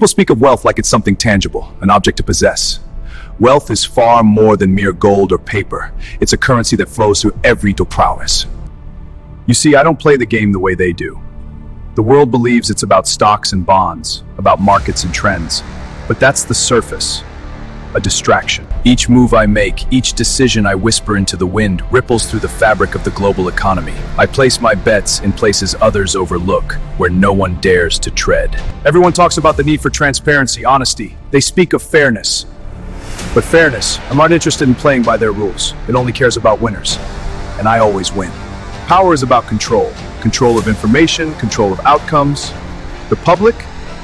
People speak of wealth like it's something tangible, an object to possess. Wealth is far more than mere gold or paper. It's a currency that flows through every prowess. You see, I don't play the game the way they do. The world believes it's about stocks and bonds, about markets and trends. But that's the surface, a distraction. Each move I make, each decision I whisper into the wind, ripples through the fabric of the global economy. I place my bets in places others overlook, where no one dares to tread. Everyone talks about the need for transparency, honesty. They speak of fairness. But fairness, I'm not interested in playing by their rules. It only cares about winners. And I always win. Power is about control. Control of information, control of outcomes. The public,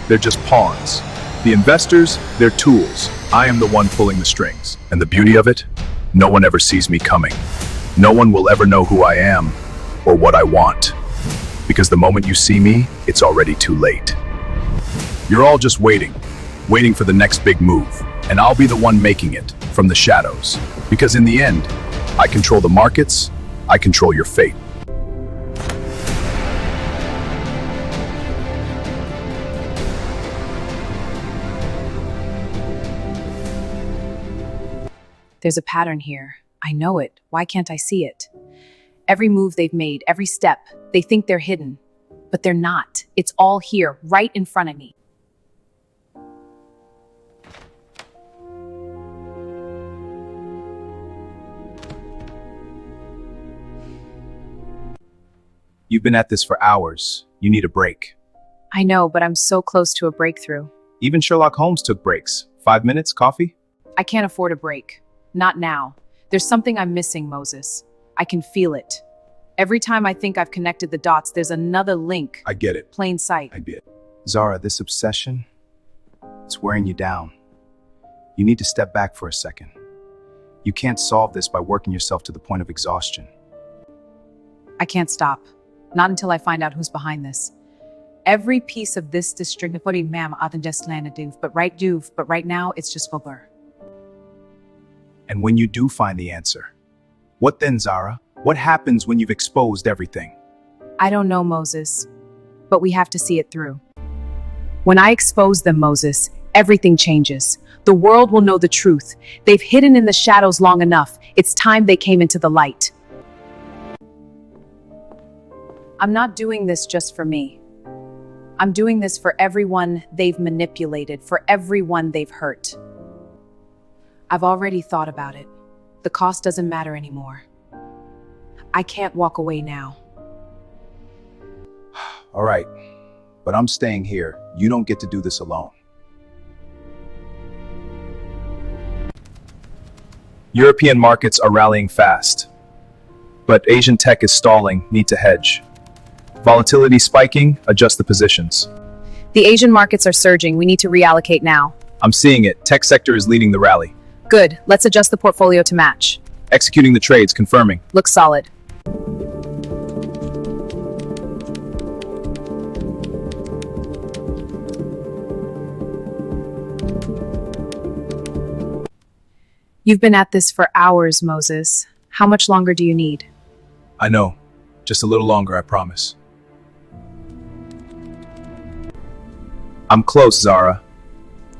they're just pawns. The investors, they're tools. I am the one pulling the strings. And the beauty of it, no one ever sees me coming. No one will ever know who I am or what I want. Because the moment you see me, it's already too late. You're all just waiting for the next big move. And I'll be the one making it from the shadows. Because in the end, I control the markets, I control your fate. There's a pattern here. I know it. Why can't I see it? Every move they've made, every step, they think they're hidden. But they're not. It's all here, right in front of me. You've been at this for hours. You need a break. I know, but I'm so close to a breakthrough. Even Sherlock Holmes took breaks. 5 minutes, coffee? I can't afford a break. Not now. There's something I'm missing, Moses. I can feel it. Every time I think I've connected the dots, there's another link. I get it. Plain sight. I get it. Zara, this obsession, it's wearing you down. You need to step back for a second. You can't solve this by working yourself to the point of exhaustion. I can't stop. Not until I find out who's behind this. Every piece of this district, but right now it's just blur. And when you do find the answer, what then, Zara? What happens when you've exposed everything? I don't know, Moses, but we have to see it through. When I expose them, Moses, everything changes. The world will know the truth. They've hidden in the shadows long enough. It's time they came into the light. I'm not doing this just for me. I'm doing this for everyone they've manipulated, for everyone they've hurt. I've already thought about it. The cost doesn't matter anymore. I can't walk away now. All right, but I'm staying here. You don't get to do this alone. European markets are rallying fast, but Asian tech is stalling, need to hedge. Volatility spiking, adjust the positions. The Asian markets are surging. We need to reallocate now. I'm seeing it. Tech sector is leading the rally. Good. Let's adjust the portfolio to match. Executing the trades, confirming. Looks solid. You've been at this for hours, Moses. How much longer do you need? I know. Just a little longer, I promise. I'm close, Zara.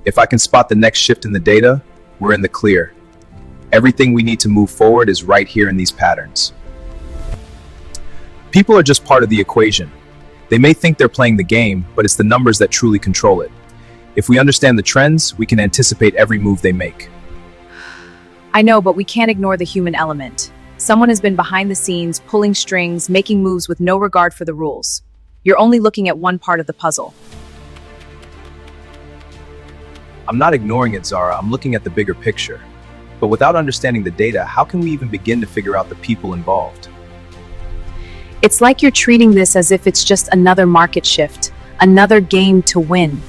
If I can spot the next shift in the data, we're in the clear. Everything we need to move forward is right here in these patterns. People are just part of the equation. They may think they're playing the game, but it's the numbers that truly control it. If we understand the trends, we can anticipate every move they make. I know, but we can't ignore the human element. Someone has been behind the scenes, pulling strings, making moves with no regard for the rules. You're only looking at one part of the puzzle. I'm not ignoring it, Zara. I'm looking at the bigger picture. But without understanding the data, how can we even begin to figure out the people involved? It's like you're treating this as if it's just another market shift, another game to win.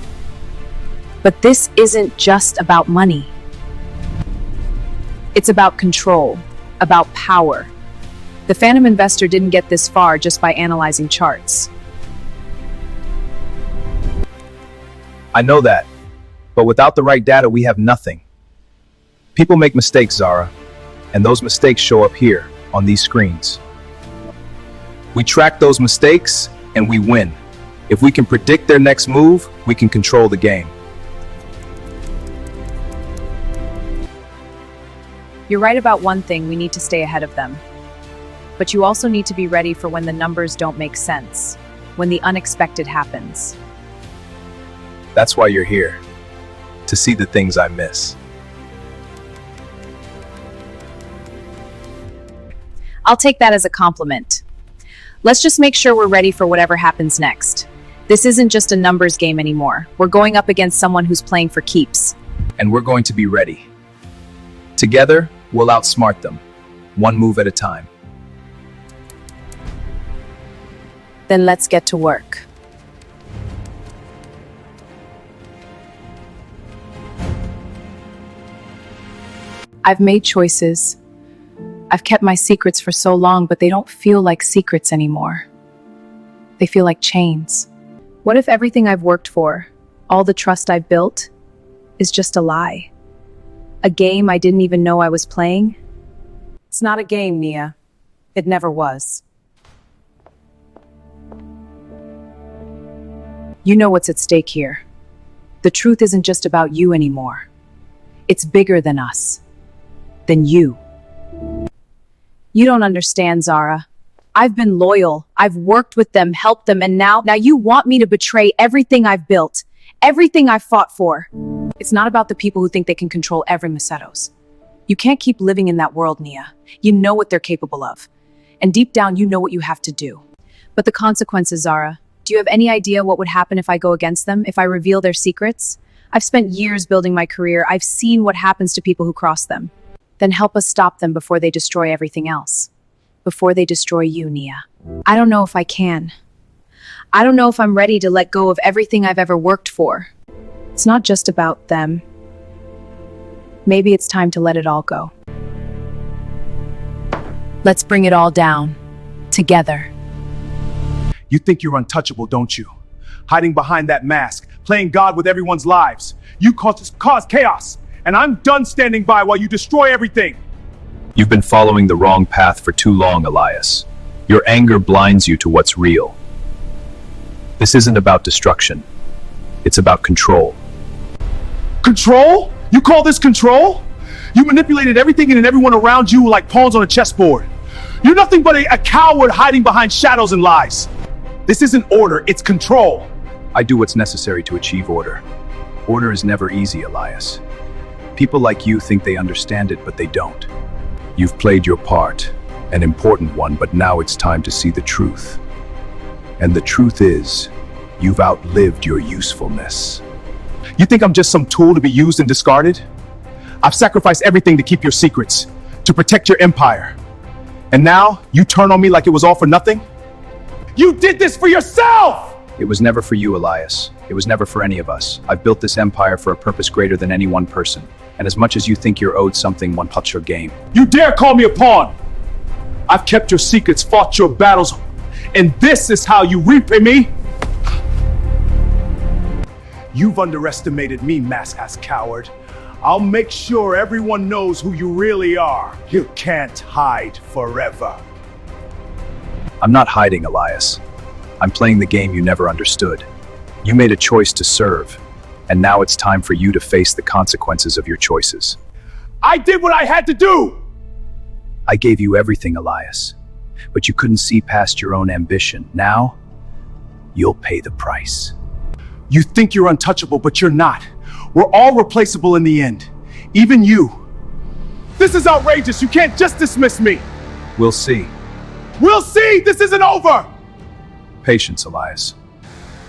But this isn't just about money. It's about control, about power. The phantom investor didn't get this far just by analyzing charts. I know that. But without the right data, we have nothing. People make mistakes, Zara, and those mistakes show up here on these screens. We track those mistakes and we win. If we can predict their next move, we can control the game. You're right about one thing, we need to stay ahead of them. But you also need to be ready for when the numbers don't make sense, when the unexpected happens. That's why you're here. To see the things I miss. I'll take that as a compliment. Let's just make sure we're ready for whatever happens next. This isn't just a numbers game anymore. We're going up against someone who's playing for keeps. And we're going to be ready. Together, we'll outsmart them. One move at a time. Then let's get to work. I've made choices. I've kept my secrets for so long, but they don't feel like secrets anymore. They feel like chains. What if everything I've worked for, all the trust I've built, is just a lie? A game I didn't even know I was playing? It's not a game, Nia. It never was. You know what's at stake here. The truth isn't just about you anymore. It's bigger than us. Than you. You don't understand, Zara. I've been loyal. I've worked with them, helped them, and now you want me to betray everything I've built, everything I've fought for. It's not about the people who think they can control every Macetos. You can't keep living in that world, Nia. You know what they're capable of. And deep down, you know what you have to do. But the consequences, Zara, do you have any idea what would happen if I go against them, if I reveal their secrets? I've spent years building my career. I've seen what happens to people who cross them. Then help us stop them before they destroy everything else. Before they destroy you, Nia. I don't know if I can. I don't know if I'm ready to let go of everything I've ever worked for. It's not just about them. Maybe it's time to let it all go. Let's bring it all down. Together. You think you're untouchable, don't you? Hiding behind that mask, playing God with everyone's lives. You cause chaos, and I'm done standing by while you destroy everything. You've been following the wrong path for too long, Elias. Your anger blinds you to what's real. This isn't about destruction. It's about control. Control? You call this control? You manipulated everything and everyone around you like pawns on a chessboard. You're nothing but a coward hiding behind shadows and lies. This isn't order, it's control. I do what's necessary to achieve order. Order is never easy, Elias. People like you think they understand it, but they don't. You've played your part, an important one, but now it's time to see the truth. And the truth is, you've outlived your usefulness. You think I'm just some tool to be used and discarded? I've sacrificed everything to keep your secrets, to protect your empire. And now, you turn on me like it was all for nothing? You did this for yourself! It was never for you, Elias. It was never for any of us. I've built this empire for a purpose greater than any one person. And as much as you think you're owed something, one puts your game. You dare call me a pawn! I've kept your secrets, fought your battles, and this is how you repay me? You've underestimated me, mask-ass coward. I'll make sure everyone knows who you really are. You can't hide forever. I'm not hiding, Elias. I'm playing the game you never understood. You made a choice to serve, and now it's time for you to face the consequences of your choices. I did what I had to do! I gave you everything, Elias, but you couldn't see past your own ambition. Now, you'll pay the price. You think you're untouchable, but you're not. We're all replaceable in the end. Even you. This is outrageous. You can't just dismiss me. We'll see. We'll see! This isn't over! Patience, Elias.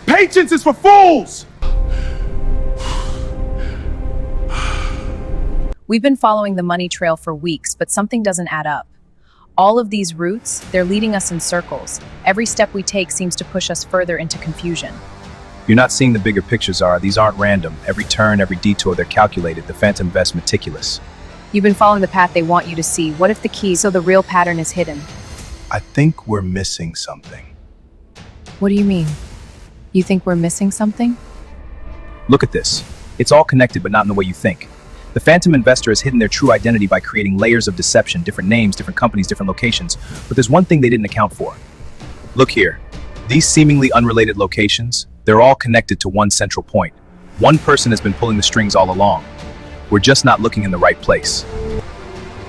Patience is for fools! We've been following the money trail for weeks, but something doesn't add up. All of these routes, they're leading us in circles. Every step we take seems to push us further into confusion. You're not seeing the bigger picture, Zara. These aren't random. Every turn, every detour, they're calculated. The Phantom Vest's meticulous. You've been following the path they want you to see. What if the key, so the real pattern is hidden? I think we're missing something. What do you mean? You think we're missing something? Look at this. It's all connected, but not in the way you think. The Phantom Investor has hidden their true identity by creating layers of deception, different names, different companies, different locations. But there's one thing they didn't account for. Look here. These seemingly unrelated locations, they're all connected to one central point. One person has been pulling the strings all along. We're just not looking in the right place.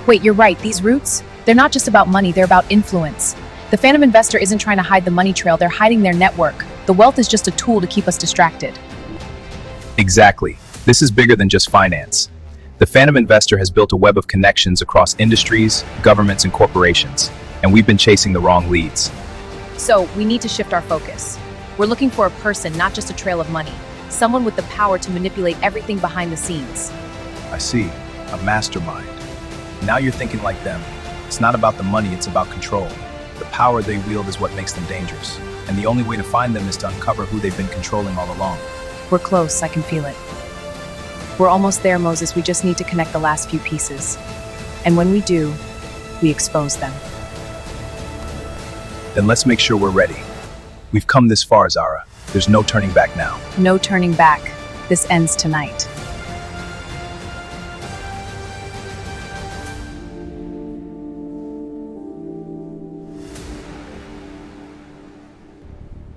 Wait, you're right. These roots, they're not just about money, they're about influence. The phantom investor isn't trying to hide the money trail, they're hiding their network. The wealth is just a tool to keep us distracted. Exactly. This is bigger than just finance. The phantom investor has built a web of connections across industries, governments, and corporations, and we've been chasing the wrong leads. So, we need to shift our focus. We're looking for a person, not just a trail of money. Someone with the power to manipulate everything behind the scenes. I see. A mastermind. Now you're thinking like them. It's not about the money, it's about control. The power they wield is what makes them dangerous. And the only way to find them is to uncover who they've been controlling all along. We're close, I can feel it. We're almost there, Moses. We just need to connect the last few pieces. And when we do, we expose them. Then let's make sure we're ready. We've come this far, Zara. There's no turning back now. No turning back. This ends tonight.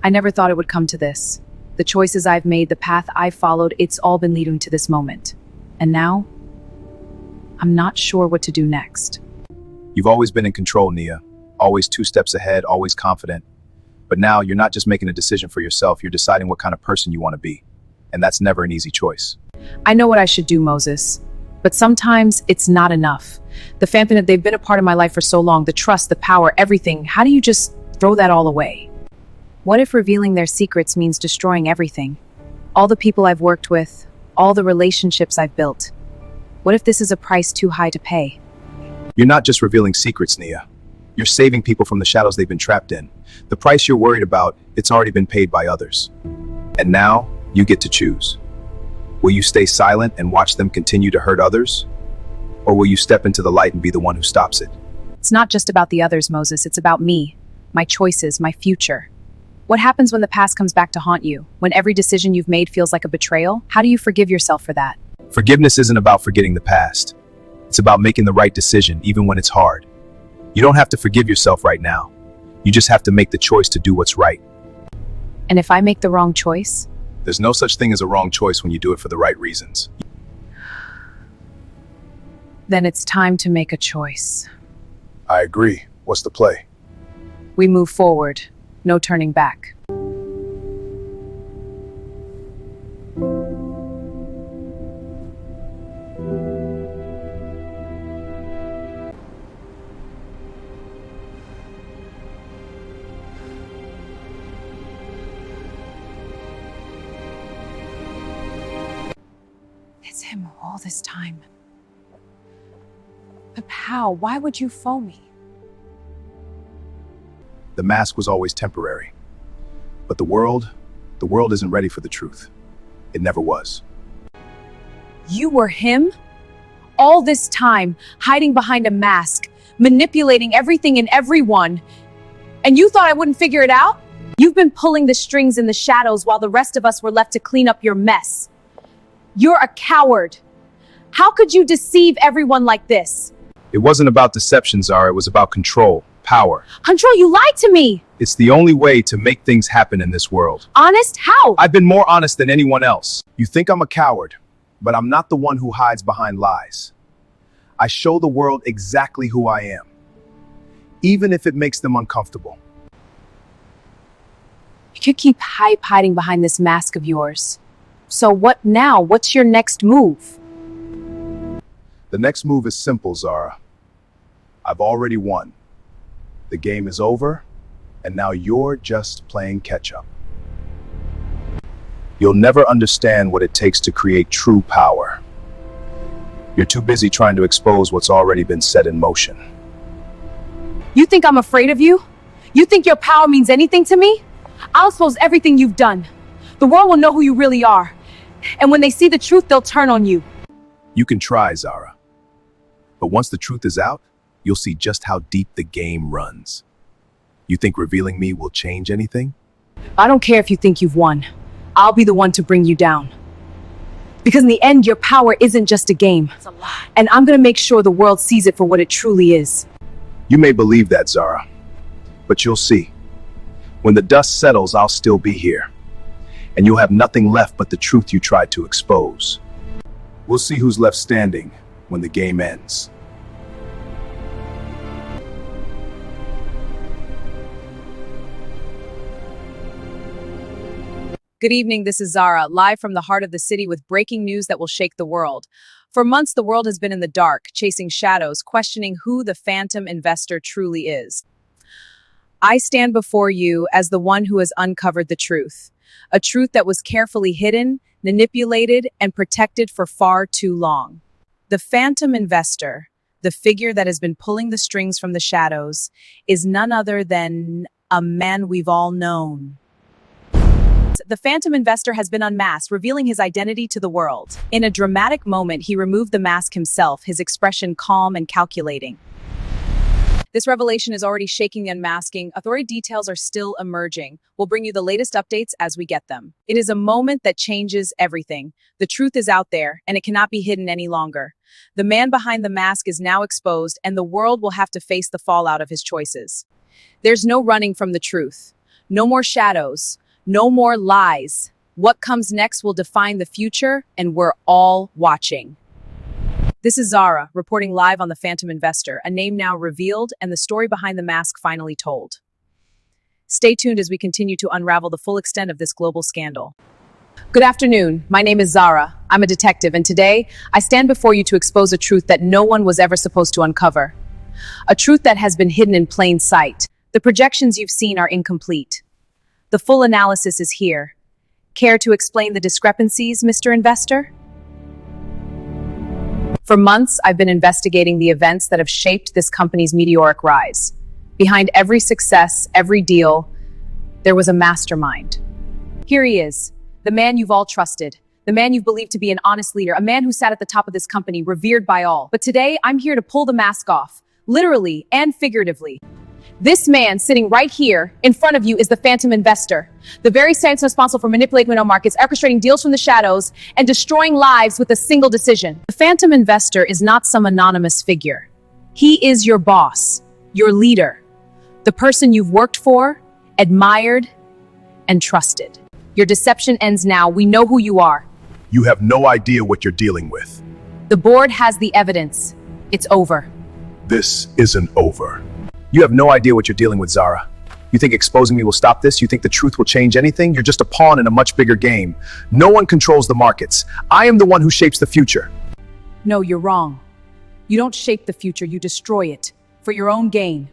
I never thought it would come to this. The choices I've made, the path I've followed, it's all been leading to this moment. And now, I'm not sure what to do next. You've always been in control, Nia. Always 2 steps ahead, always confident. But now you're not just making a decision for yourself, you're deciding what kind of person you want to be. And that's never an easy choice. I know what I should do, Moses. But sometimes it's not enough. The phantom, they've been a part of my life for so long, the trust, the power, everything. How do you just throw that all away? What if revealing their secrets means destroying everything? All the people I've worked with, all the relationships I've built. What if this is a price too high to pay? You're not just revealing secrets, Nia. You're saving people from the shadows they've been trapped in. The price you're worried about, it's already been paid by others. And now, you get to choose. Will you stay silent and watch them continue to hurt others? Or will you step into the light and be the one who stops it? It's not just about the others, Moses. It's about me, my choices, my future. What happens when the past comes back to haunt you? When every decision you've made feels like a betrayal? How do you forgive yourself for that? Forgiveness isn't about forgetting the past. It's about making the right decision, even when it's hard. You don't have to forgive yourself right now. You just have to make the choice to do what's right. And if I make the wrong choice? There's no such thing as a wrong choice when you do it for the right reasons. Then it's time to make a choice. I agree. What's the play? We move forward. No turning back. It's him all this time. But how? Why would you phone me? The mask was always temporary. But the world isn't ready for the truth. It never was. You were him? All this time, hiding behind a mask, manipulating everything and everyone. And you thought I wouldn't figure it out? You've been pulling the strings in the shadows while the rest of us were left to clean up your mess. You're a coward. How could you deceive everyone like this? It wasn't about deception, Zara. It was about control, power. Control, you lied to me. It's the only way to make things happen in this world. Honest? How? I've been more honest than anyone else. You think I'm a coward, but I'm not the one who hides behind lies. I show the world exactly who I am, even if it makes them uncomfortable. You could keep hiding behind this mask of yours. So what now? What's your next move? The next move is simple, Zara. I've already won. The game is over, and now you're just playing catch-up. You'll never understand what it takes to create true power. You're too busy trying to expose what's already been set in motion. You think I'm afraid of you? You think your power means anything to me? I'll expose everything you've done. The world will know who you really are. And when they see the truth, they'll turn on you. You can try, Zara. But once the truth is out, you'll see just how deep the game runs. You think revealing me will change anything? I don't care if you think you've won. I'll be the one to bring you down. Because in the end, your power isn't just a game. It's a lie. And I'm gonna make sure the world sees it for what it truly is. You may believe that, Zara. But you'll see. When the dust settles, I'll still be here. And you'll have nothing left but the truth you tried to expose. We'll see who's left standing when the game ends. Good evening, this is Zara, live from the heart of the city with breaking news that will shake the world. For months, the world has been in the dark, chasing shadows, questioning who the phantom investor truly is. I stand before you as the one who has uncovered the truth, a truth that was carefully hidden, manipulated, and protected for far too long. The phantom investor, the figure that has been pulling the strings from the shadows, is none other than a man we've all known. The phantom investor has been unmasked, revealing his identity to the world. In a dramatic moment, he removed the mask himself, his expression calm and calculating. This revelation is already shaking the unmasking. Authority details are still emerging. We'll bring you the latest updates as we get them. It is a moment that changes everything. The truth is out there, and it cannot be hidden any longer. The man behind the mask is now exposed, and the world will have to face the fallout of his choices. There's no running from the truth. No more shadows. No more lies. What comes next will define the future, and we're all watching. This is Zara, reporting live on the Phantom Investor, a name now revealed and the story behind the mask finally told. Stay tuned as we continue to unravel the full extent of this global scandal. Good afternoon. My name is Zara. I'm a detective, and today I stand before you to expose a truth that no one was ever supposed to uncover. A truth that has been hidden in plain sight. The projections you've seen are incomplete. The full analysis is here. Care to explain the discrepancies, Mr. Investor? For months, I've been investigating the events that have shaped this company's meteoric rise. Behind every success, every deal, there was a mastermind. Here he is, the man you've all trusted, the man you've believed to be an honest leader, a man who sat at the top of this company, revered by all. But today, I'm here to pull the mask off, literally and figuratively. This man sitting right here in front of you is the phantom investor, the very same responsible for manipulating markets, orchestrating deals from the shadows, and destroying lives with a single decision. The phantom investor is not some anonymous figure. He is your boss, your leader, the person you've worked for, admired, and trusted. Your deception ends now. We know who you are. You have no idea what you're dealing with. The board has the evidence. It's over. This isn't over. You have no idea what you're dealing with, Zara. You think exposing me will stop this? You think the truth will change anything? You're just a pawn in a much bigger game. No one controls the markets. I am the one who shapes the future. No, you're wrong. You don't shape the future, you destroy it for your own gain.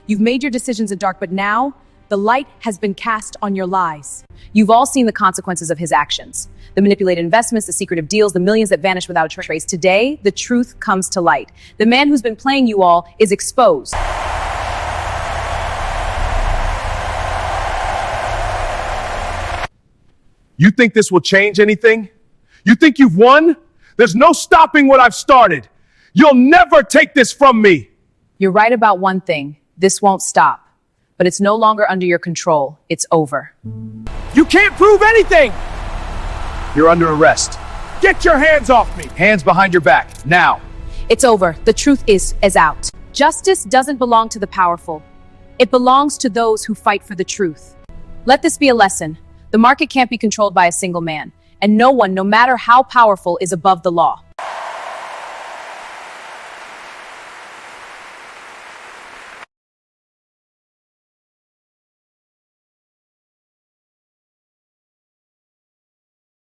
You've made your decisions in dark, but now the light has been cast on your lies. You've all seen the consequences of his actions. The manipulated investments, the secretive deals, the millions that vanish without a trace. Today, the truth comes to light. The man who's been playing you all is exposed. You think this will change anything? You think you've won? There's no stopping what I've started. You'll never take this from me. You're right about one thing. This won't stop. But it's no longer under your control. It's over. You can't prove anything. You're under arrest. Get your hands off me. Hands behind your back, now. It's over. The truth is out. Justice doesn't belong to the powerful. It belongs to those who fight for the truth. Let this be a lesson. The market can't be controlled by a single man, and no one, no matter how powerful, is above the law.